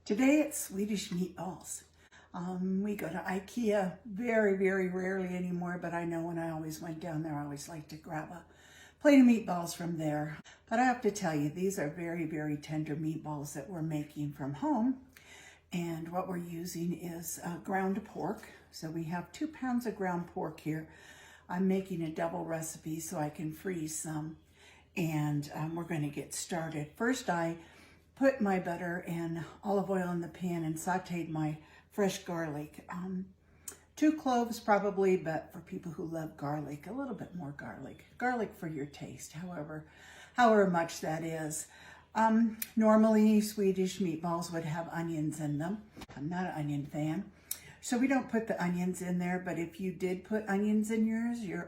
Today it's Swedish Meatballs. We go to IKEA very, very rarely anymore, but I know when I always went down there, I always liked to grab a plate of meatballs from there. But I have to tell you, these are very, very tender meatballs that we're making from home. And what we're using is ground pork. So we have 2 pounds of ground pork here. I'm making a double recipe so I can freeze some. And we're going to get started. First, I put my butter and olive oil in the pan and sauteed my fresh garlic. 2 cloves probably, but for people who love garlic, a little bit more garlic. Garlic for your taste, however much that is. Normally, Swedish meatballs would have onions in them. I'm not an onion fan, so we don't put the onions in there, but if you did put onions in yours, you're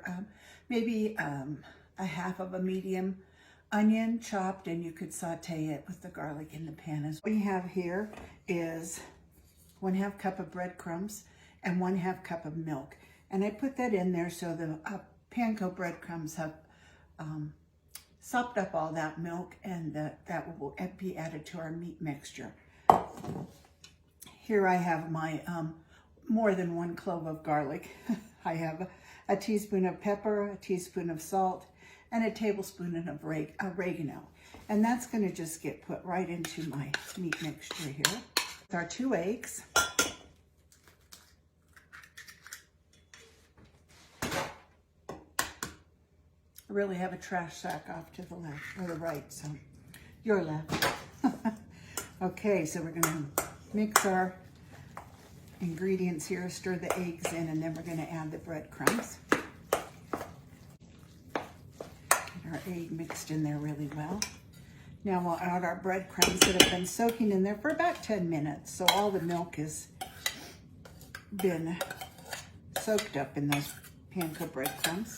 maybe a half of a medium onion chopped, and you could saute it with the garlic in the pan. What we have here is 1/2 cup of breadcrumbs and 1/2 cup of milk. And I put that in there so the panko breadcrumbs have sopped up all that milk, and that will be added to our meat mixture. Here I have my more than 1 clove of garlic. I have a teaspoon of pepper, a teaspoon of salt, and a tablespoon of oregano. And that's going to just get put right into my meat mixture here. With our 2 eggs. I really have a trash sack off to the left or the right, so your left. Okay, so we're going to mix our ingredients here, stir the eggs in, and then we're going to add the breadcrumbs. Our egg mixed in there really well. Now we'll add our breadcrumbs that have been soaking in there for about 10 minutes. So all the milk has been soaked up in those panko breadcrumbs.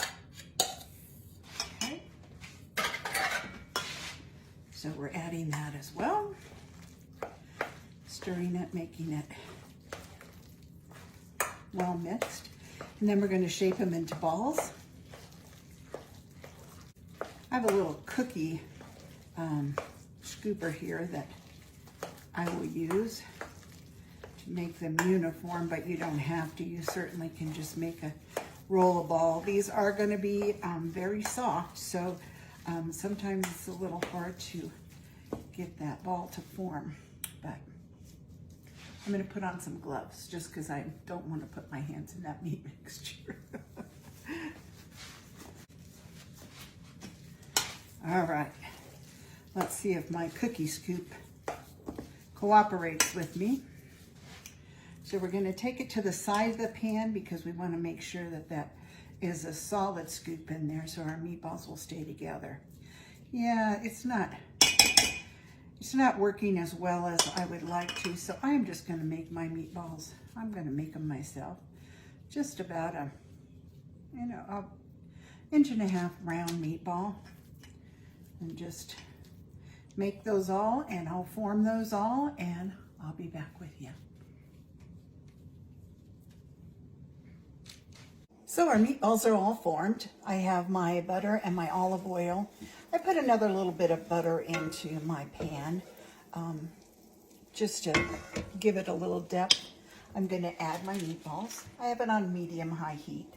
Okay. So we're adding that as well. Stirring it, making it well mixed. And then we're going to shape them into balls. I have a little cookie scooper here that I will use to make them uniform, but you don't have to. You certainly can just make a roll of ball. These are going to be very soft, so sometimes it's a little hard to get that ball to form, but I'm going to put on some gloves just because I don't want to put my hands in that meat mixture. All right, let's see if my cookie scoop cooperates with me. So we're going to take it to the side of the pan because we want to make sure that that is a solid scoop in there so our meatballs will stay together. Yeah, it's not working as well as I would like to, so I'm just going to make my meatballs. I'm going to make them myself. Just about a 1.5 inch round meatball. And just make those all, and I'll form those all, and I'll be back with you. So our meatballs are all formed. I have my butter and my olive oil. I put another little bit of butter into my pan just to give it a little depth. I'm going to add my meatballs. I have it on medium-high heat.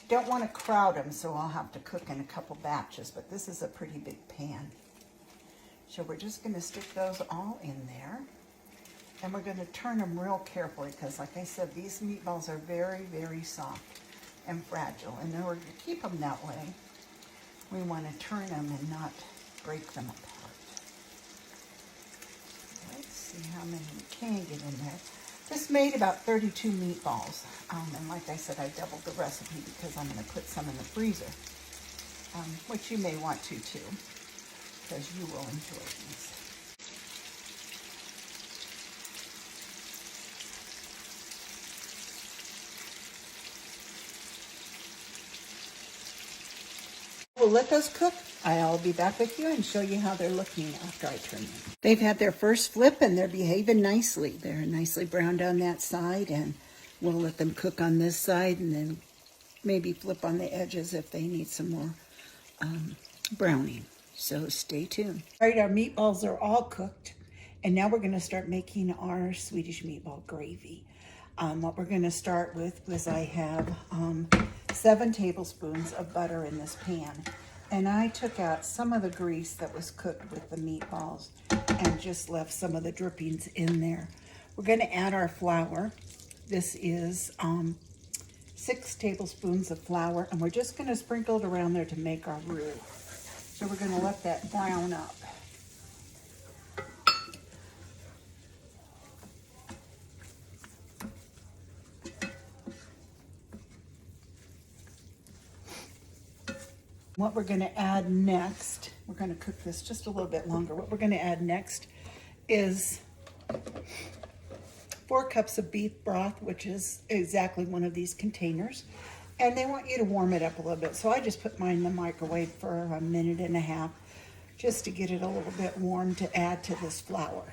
Don't want to crowd them, so I'll have to cook in a couple batches, but this is a pretty big pan. So we're just going to stick those all in there, and we're going to turn them real carefully because, like I said, these meatballs are very, very soft and fragile, and in order to keep them that way, we want to turn them and not break them apart. Let's see how many we can get in there. This made about 32 meatballs, and like I said, I doubled the recipe because I'm going to put some in the freezer, which you may want to too, because you will enjoy these. We'll let those cook. I'll be back with you and show you how they're looking after I turn them. They've had their first flip and they're behaving nicely. They're nicely browned on that side, and we'll let them cook on this side and then maybe flip on the edges if they need some more browning. So stay tuned. All right, our meatballs are all cooked And now we're going to start making our Swedish meatball gravy. What we're going to start with was I have 7 tablespoons of butter in this pan. And I took out some of the grease that was cooked with the meatballs and just left some of the drippings in there. We're going to add our flour. This is 6 tablespoons of flour, and we're just going to sprinkle it around there to make our roux. So we're going to let that brown up. What we're going to add next, we're going to cook this just a little bit longer. What we're going to add next is 4 cups of beef broth, which is exactly one of these containers. And they want you to warm it up a little bit. So I just put mine in the microwave for a minute and a half just to get it a little bit warm to add to this flour.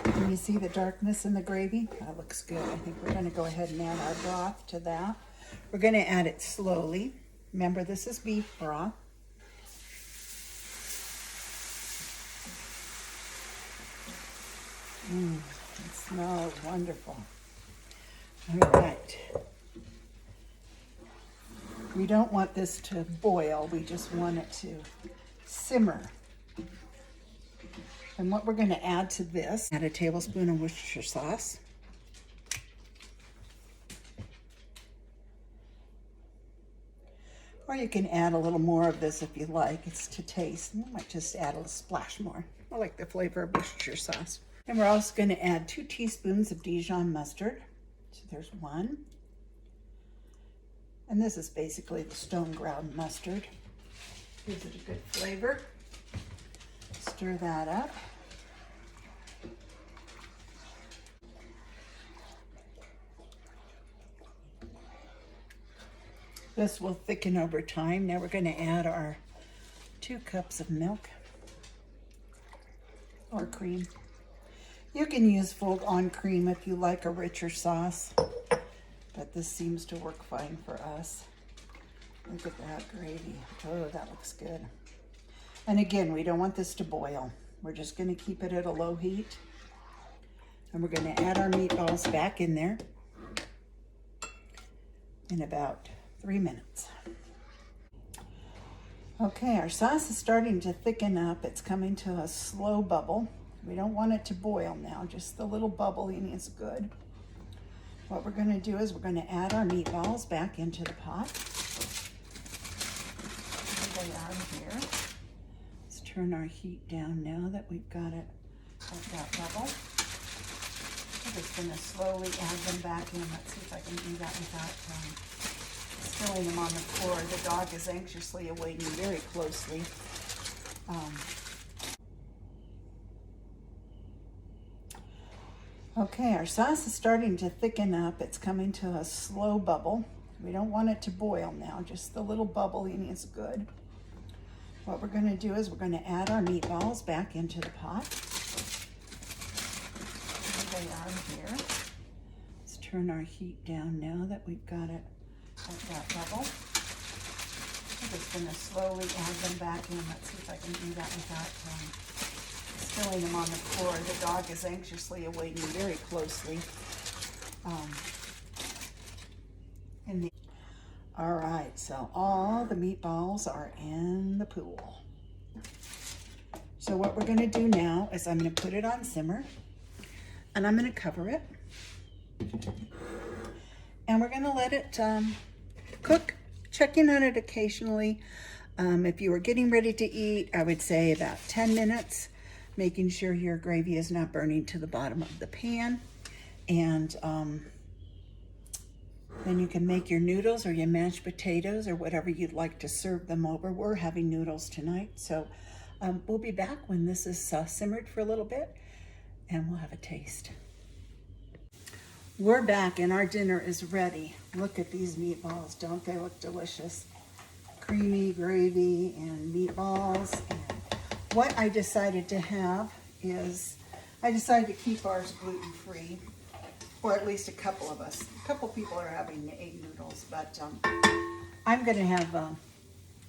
Can you see the darkness in the gravy? That looks good. I think we're going to go ahead and add our broth to that. We're going to add it slowly. Remember, this is beef broth. It smells wonderful. All right. We don't want this to boil. We just want it to simmer. And what we're going to add to this, add a tablespoon of Worcestershire sauce. Or you can add a little more of this if you like. It's to taste. You might just add a splash more. I like the flavor of Worcestershire sauce. And we're also going to add 2 teaspoons of Dijon mustard. So there's 1. And this is basically the stone ground mustard. Gives it a good flavor. Stir that up. This will thicken over time. Now we're going to add our 2 cups of milk or cream. You can use full-on cream if you like a richer sauce, but this seems to work fine for us. Look at that gravy. Oh, that looks good. And again, we don't want this to boil. We're just going to keep it at a low heat. And we're going to add our meatballs back in there in about 3 minutes. Okay, our sauce is starting to thicken up. It's coming to a slow bubble. We don't want it to boil now, just the little bubbling is good. What we're going to do is we're going to add our meatballs back into the pot. Here they are here. Let's turn our heat down now that we've got it at that level. I'm just going to slowly add them back in. Let's see if I can do that without spilling them on the floor. The dog is anxiously awaiting very closely. Okay, our sauce is starting to thicken up. It's coming to a slow bubble. We don't want it to boil now, just the little bubbling is good. What we're going to do is we're going to add our meatballs back into the pot. Here they are here. Let's turn our heat down now that we've got it at that level. I'm just going to slowly add them back in. Let's see if I can do that without spilling them on the floor. The dog is anxiously awaiting very closely. All right, so all the meatballs are in the pool. So what we're going to do now is I'm going to put it on simmer, and I'm going to cover it. And we're going to let it cook, checking on it occasionally. If you were getting ready to eat, I would say about 10 minutes, making sure your gravy is not burning to the bottom of the pan. And then you can make your noodles or your mashed potatoes or whatever you'd like to serve them over. We're having noodles tonight, so we'll be back when this is simmered for a little bit, and we'll have a taste. We're back and our dinner is ready. Look at these meatballs. Don't they look delicious? Creamy gravy and meatballs. And what I decided to have is, I decided to keep ours gluten-free, or at least a couple of us. A couple people are having egg noodles, but I'm going to have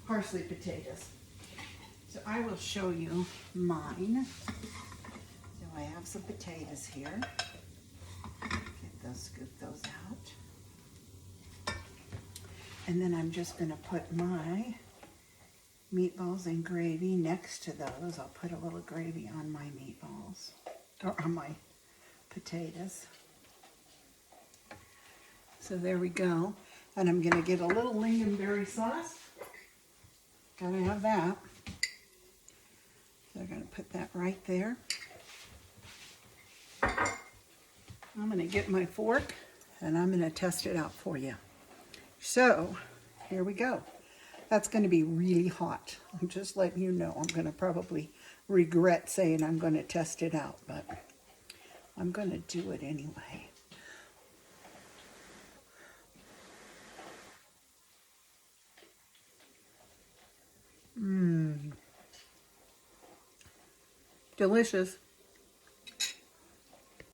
parsley potatoes. So I will show you mine. So I have some potatoes here. Scoop those out. And then I'm just going to put my meatballs and gravy next to those. I'll put a little gravy on my meatballs, or on my potatoes. So there we go. And I'm going to get a little lingonberry sauce. Gotta have that. So I'm going to put that right there. I'm going to get my fork and I'm going to test it out for you. So here we go. That's going to be really hot. I'm just letting you know. I'm going to probably regret saying I'm going to test it out, but I'm going to do it anyway. Delicious.